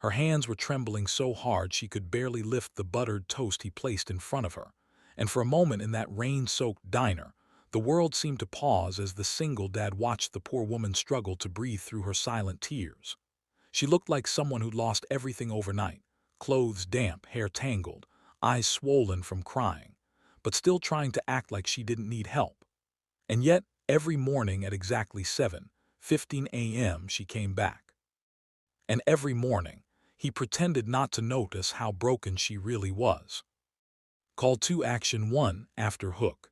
Her hands were trembling so hard she could barely lift the buttered toast he placed in front of her, and for a moment in that rain-soaked diner, the world seemed to pause as the single dad watched the poor woman struggle to breathe through her silent tears. She looked like someone who'd lost everything overnight, clothes damp, hair tangled, eyes swollen from crying, but still trying to act like she didn't need help. And yet, every morning at exactly 7:15 a.m. she came back. And every morning, he pretended not to notice how broken she really was. Call to action 1 after hook.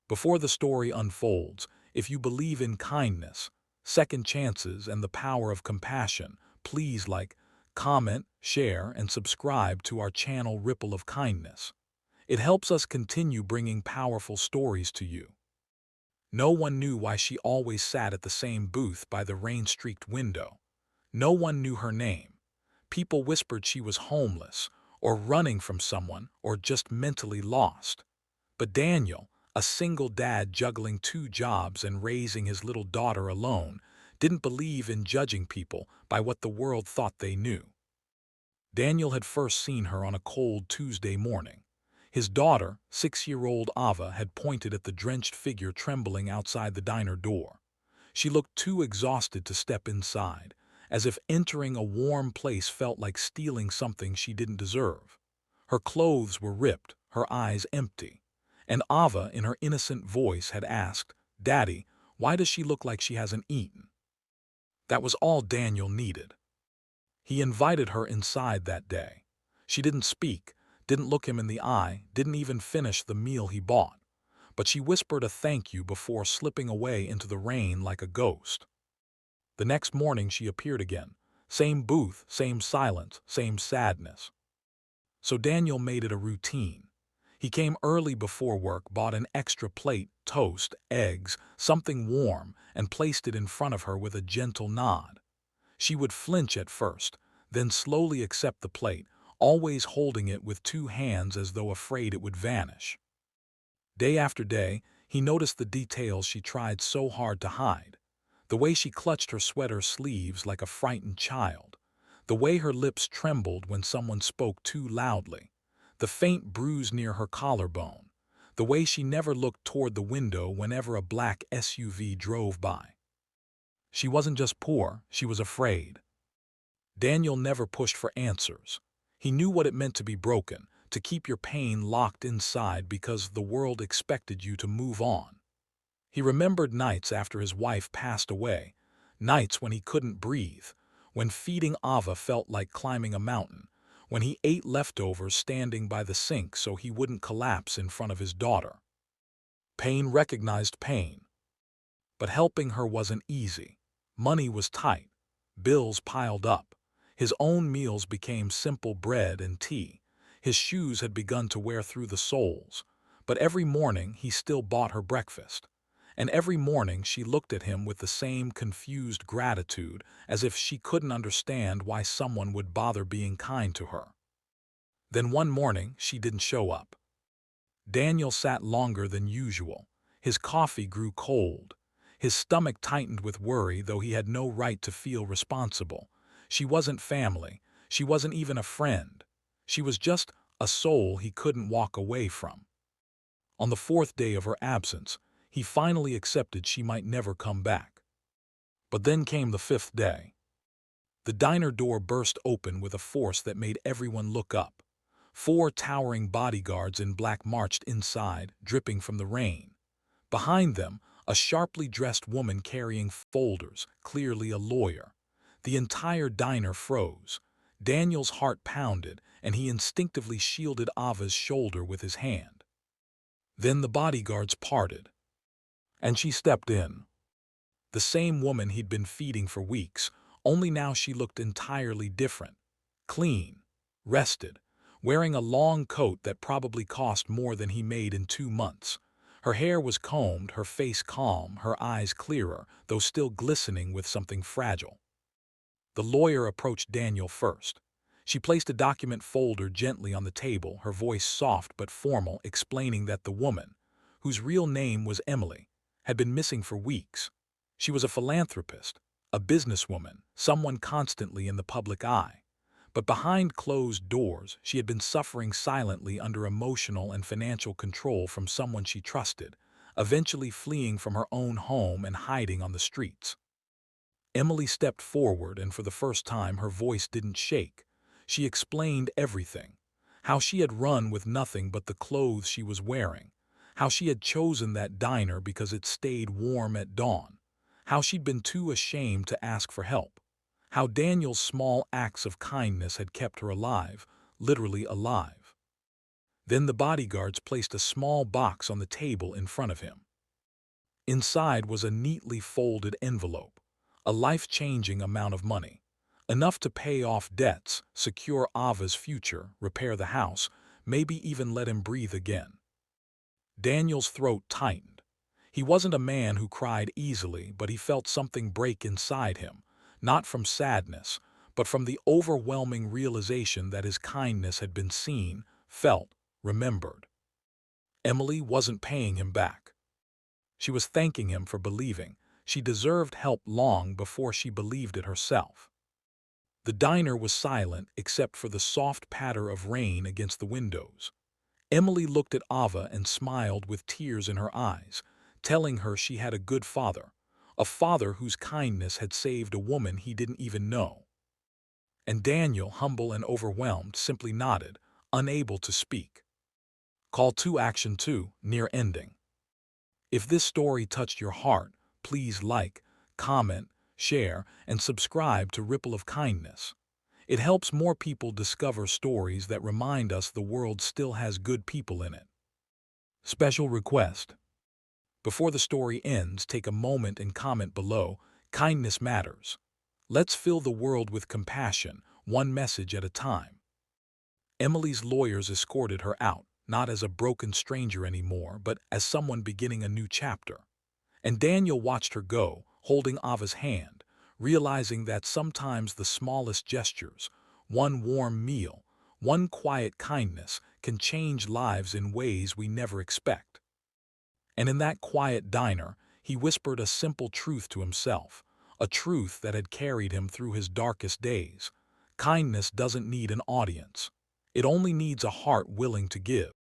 Before the story unfolds, if you believe in kindness, second chances, and the power of compassion, please like, comment, share, and subscribe to our channel Ripple of Kindness. It helps us continue bringing powerful stories to you. No one knew why she always sat at the same booth by the rain-streaked window. No one knew her name. People whispered she was homeless, or running from someone, or just mentally lost. But Daniel, a single dad juggling 2 jobs and raising his little daughter alone, didn't believe in judging people by what the world thought they knew. Daniel had first seen her on a cold Tuesday morning. His daughter, 6-year-old Ava, had pointed at the drenched figure trembling outside the diner door. She looked too exhausted to step inside, as if entering a warm place felt like stealing something she didn't deserve. Her clothes were ripped, her eyes empty. And Ava, in her innocent voice, had asked, "Daddy, why does she look like she hasn't eaten?" That was all Daniel needed. He invited her inside that day. She didn't speak, didn't look him in the eye, didn't even finish the meal he bought. But she whispered a thank you before slipping away into the rain like a ghost. The next morning she appeared again. Same booth, same silence, same sadness. So Daniel made it a routine. He came early before work, bought an extra plate, toast, eggs, something warm, and placed it in front of her with a gentle nod. She would flinch at first, then slowly accept the plate, always holding it with 2 hands as though afraid it would vanish. Day after day, he noticed the details she tried so hard to hide. The way she clutched her sweater sleeves like a frightened child. The way her lips trembled when someone spoke too loudly. The faint bruise near her collarbone. The way she never looked toward the window whenever a black SUV drove by. She wasn't just poor, she was afraid. Daniel never pushed for answers. He knew what it meant to be broken, to keep your pain locked inside because the world expected you to move on. He remembered nights after his wife passed away, nights when he couldn't breathe, when feeding Ava felt like climbing a mountain, when he ate leftovers standing by the sink so he wouldn't collapse in front of his daughter. Pain recognized pain. But helping her wasn't easy. Money was tight. Bills piled up. His own meals became simple bread and tea. His shoes had begun to wear through the soles. But every morning he still bought her breakfast. And every morning she looked at him with the same confused gratitude, as if she couldn't understand why someone would bother being kind to her. Then one morning she didn't show up. Daniel sat longer than usual. His coffee grew cold. His stomach tightened with worry, though he had no right to feel responsible. She wasn't family. She wasn't even a friend. She was just a soul he couldn't walk away from. On the 4th day of her absence, he finally accepted she might never come back. But then came the 5th day. The diner door burst open with a force that made everyone look up. 4 towering bodyguards in black marched inside, dripping from the rain. Behind them, a sharply dressed woman carrying folders, clearly a lawyer. The entire diner froze. Daniel's heart pounded, and he instinctively shielded Ava's shoulder with his hand. Then the bodyguards parted, and she stepped in. The same woman he'd been feeding for weeks, only now she looked entirely different. Clean, rested, wearing a long coat that probably cost more than he made in 2 months. Her hair was combed, her face calm, her eyes clearer, though still glistening with something fragile. The lawyer approached Daniel first. She placed a document folder gently on the table, her voice soft but formal, explaining that the woman, whose real name was Emily, had been missing for weeks. She was a philanthropist, a businesswoman, someone constantly in the public eye. But behind closed doors, she had been suffering silently under emotional and financial control from someone she trusted, eventually fleeing from her own home and hiding on the streets. Emily stepped forward, and for the first time her voice didn't shake. She explained everything. How she had run with nothing but the clothes she was wearing. How she had chosen that diner because it stayed warm at dawn. How she'd been too ashamed to ask for help. How Daniel's small acts of kindness had kept her alive, literally alive. Then the bodyguards placed a small box on the table in front of him. Inside was a neatly folded envelope, a life-changing amount of money, enough to pay off debts, secure Ava's future, repair the house, maybe even let him breathe again. Daniel's throat tightened. He wasn't a man who cried easily, but he felt something break inside him, not from sadness, but from the overwhelming realization that his kindness had been seen, felt, remembered. Emily wasn't paying him back. She was thanking him for believing. She deserved help long before she believed it herself. The diner was silent except for the soft patter of rain against the windows. Emily looked at Ava and smiled with tears in her eyes, telling her she had a good father, a father whose kindness had saved a woman he didn't even know. And Daniel, humble and overwhelmed, simply nodded, unable to speak. Call to Action 2, near ending. If this story touched your heart, please like, comment, share, and subscribe to Ripple of Kindness. It helps more people discover stories that remind us the world still has good people in it. Special request. Before the story ends, take a moment and comment below. Kindness matters. Let's fill the world with compassion, one message at a time. Emily's lawyers escorted her out, not as a broken stranger anymore, but as someone beginning a new chapter. And Daniel watched her go, holding Ava's hand, realizing that sometimes the smallest gestures, one warm meal, one quiet kindness, can change lives in ways we never expect. And in that quiet diner, he whispered a simple truth to himself, a truth that had carried him through his darkest days. Kindness doesn't need an audience. It only needs a heart willing to give.